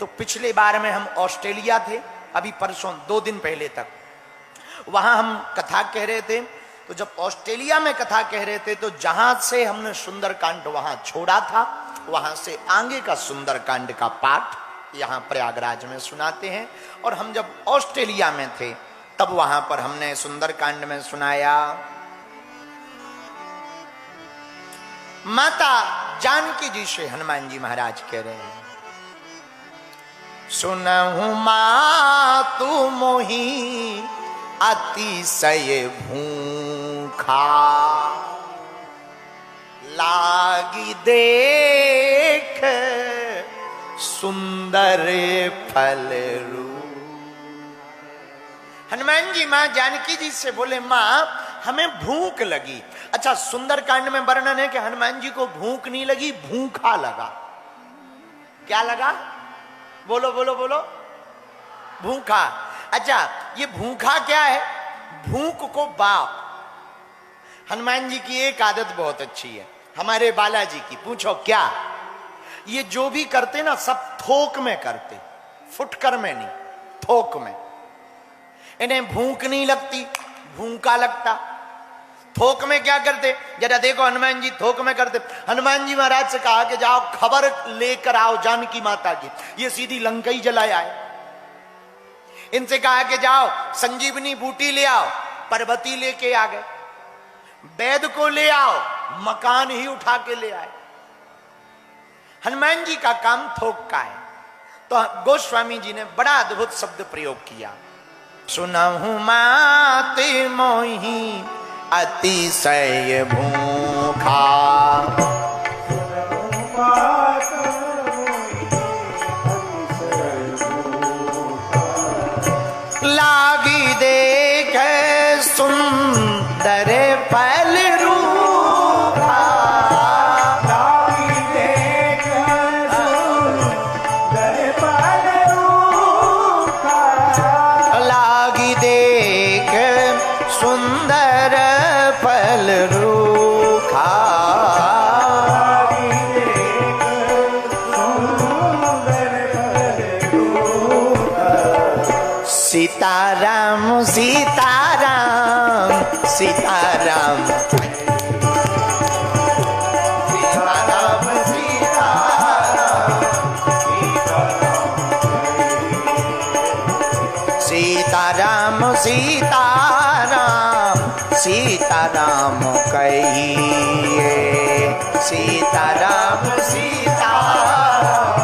तो पिछले बार में हम ऑस्ट्रेलिया थे, अभी परसों 2 दिन पहले तक वहां हम कथा कह रहे थे। तो जब ऑस्ट्रेलिया में कथा कह रहे थे तो जहां से हमने सुंदरकांड वहां छोड़ा था, वहां से आगे का सुंदरकांड का पाठ यहां प्रयागराज में सुनाते हैं। और हम जब ऑस्ट्रेलिया में थे तब वहां पर हमने सुंदरकांड में सुनाया, माता जानकी जी से हनुमान जी महाराज कह रहे हैं, सुनहु मातु मोही अतिशय भूखा, लागी देख सुंदर फल रू। हनुमान जी मां जानकी जी से बोले, मां हमें भूख लगी। अच्छा, सुंदरकांड में वर्णन है कि हनुमान जी को भूख नहीं लगी, भूखा लगा। क्या लगा? बोलो बोलो बोलो। भूखा। अच्छा, ये भूखा क्या है? भूख को बाप। हनुमान जी की एक आदत बहुत अच्छी है, हमारे बालाजी की। पूछो क्या? ये जो भी करते ना सब थोक में करते, फुटकर में नहीं, थोक में। इन्हें भूख नहीं लगती, भूखा लगता। थोक में क्या करते? जरा देखो, हनुमान जी थोक में करते। हनुमान जी महाराज से कहा कि जाओ खबर लेकर आओ जानकी माता की, ये सीधी लंका ही जलाए आए। इनसे कहा कि जाओ संजीवनी बूटी ले आओ, पर्वती लेके आ गए। वैद को ले आओ, मकान ही उठा के ले आए। हनुमान जी का काम थोक का है। तो गोस्वामी जी ने बड़ा अद्भुत शब्द प्रयोग किया, सुनहु माते मोही अतिशय भूखा, लागी देख सुंदर फल रूखा, लागी देख सुंदर फल रूखा, लागी देख सुंदर फल रूखा, सीताराम सीताराम सीताराम सीताराम सीताराम सीताराम सीताराम कहिए, सीताराम सीताराम।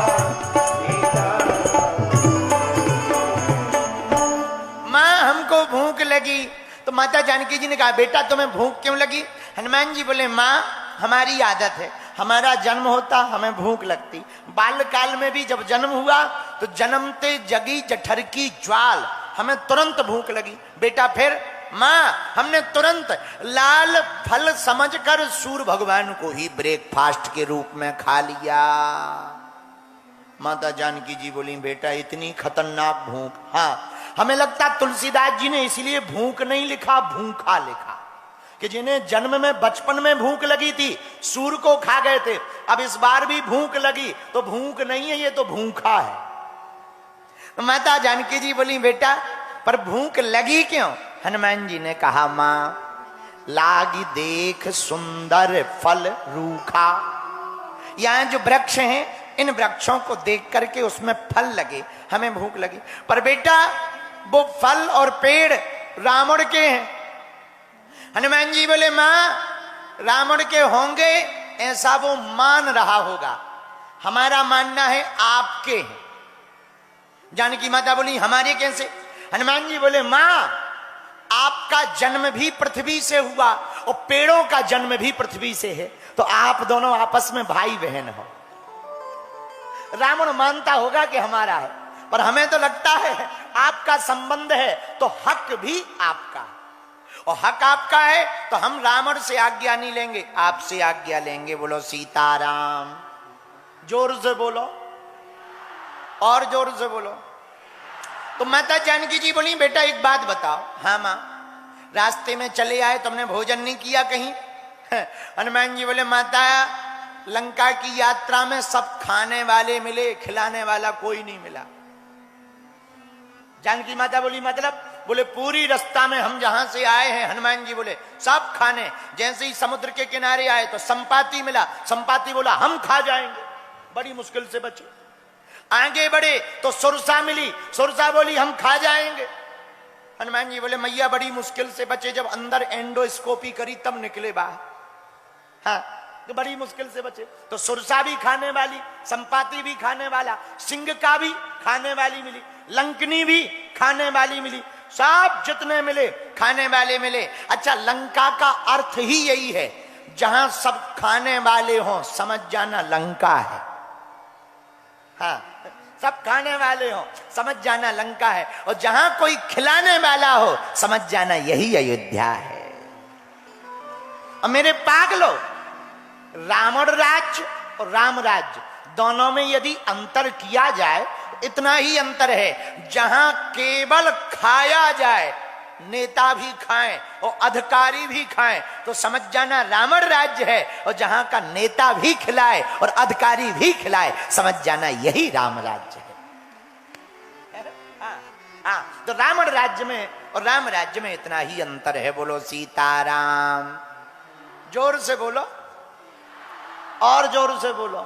मां हमको भूख लगी। तो माता जानकी जी ने कहा, बेटा तुम्हें भूख क्यों लगी? हनुमान जी बोले, मां हमारी आदत है, हमारा जन्म होता हमें भूख लगती। बाल्यकाल में भी जब जन्म हुआ तो जन्मते जगी जठर की ज्वाल, हमें तुरंत भूख लगी। बेटा फिर? मां हमने तुरंत लाल फल समझकर सूर्य भगवान को ही ब्रेकफास्ट के रूप में खा लिया। माता जानकी जी बोली, बेटा इतनी खतरनाक भूख? हाँ, हमें लगता तुलसीदास जी ने इसलिए भूख नहीं लिखा, भूखा लिखा, कि जिन्हें जन्म में बचपन में भूख लगी थी सूर को खा गए थे, अब इस बार भी भूख लगी तो भूख नहीं है, ये तो भूखा है। तो माता जानकी जी बोली, बेटा पर भूख लगी क्यों? हनुमान जी ने कहा, मां लागी देख सुंदर फल रूखा। यहां जो वृक्ष हैं, इन वृक्षों को देख करके उसमें फल लगे, हमें भूख लगी। पर बेटा वो फल और पेड़ रावण के हैं। हनुमान जी बोले, मां रावण के होंगे ऐसा वो मान रहा होगा, हमारा मानना है आपके हैं। जानकी माता बोली, हमारे कैसे? हनुमान जी बोले, मां आपका जन्म भी पृथ्वी से हुआ और पेड़ों का जन्म भी पृथ्वी से है, तो आप दोनों आपस में भाई बहन हो। रावण मानता होगा कि हमारा है, पर हमें तो लगता है आपका संबंध है तो हक भी आपका है, और हक आपका है तो हम रावण से आज्ञा नहीं लेंगे, आपसे आज्ञा लेंगे। बोलो सीताराम। जोर से बोलो, और जोर से बोलो। तो माता जानकी जी बोली, बेटा एक बात बताओ। हाँ मां, रास्ते में चले आए तुमने भोजन नहीं किया कहीं? हनुमान जी बोले, माता लंका की यात्रा में सब खाने वाले मिले, खिलाने वाला कोई नहीं मिला। जानकी माता बोली मतलब? बोले पूरी रास्ता में हम जहां से आए हैं, हनुमान जी बोले सब खाने। जैसे ही समुद्र के किनारे आए तो संपाति मिला, संपाति बोला हम खा जाएंगे, बड़ी मुश्किल से बचे। आगे बढ़े तो सुरसा मिली, सुरसा बोली हम खा जाएंगे। हनुमान जी बोले मैया बड़ी मुश्किल से बचे, जब अंदर एंडोस्कोपी करी तब निकले बाहर। हाँ, तो बड़ी मुश्किल से बचे। तो सुरसा भी खाने वाली, संपाति भी खाने वाला, सिंह का भी खाने वाली मिली, लंकनी भी खाने वाली मिली, सब जितने मिले खाने वाले मिले। अच्छा, लंका का अर्थ ही यही है, जहां सब खाने वाले हों समझ जाना लंका है। हाँ, सब खाने वाले हों समझ जाना लंका है, और जहां कोई खिलाने वाला हो समझ जाना यही अयोध्या है। और मेरे पागलों, रावण राज्य और राम राज्य दोनों में यदि अंतर किया जाए, इतना ही अंतर है, जहां केवल खाया जाए, नेता भी खाएं और अधिकारी भी खाएं, तो समझ जाना रावण राज्य है। और जहां का नेता भी खिलाए और अधिकारी भी खिलाए, समझ जाना यही राम राज्य है। हाँ, तो रावण राज्य में और राम राज्य में इतना ही अंतर है। बोलो सीताराम। जोर से बोलो, और जोर से बोलो।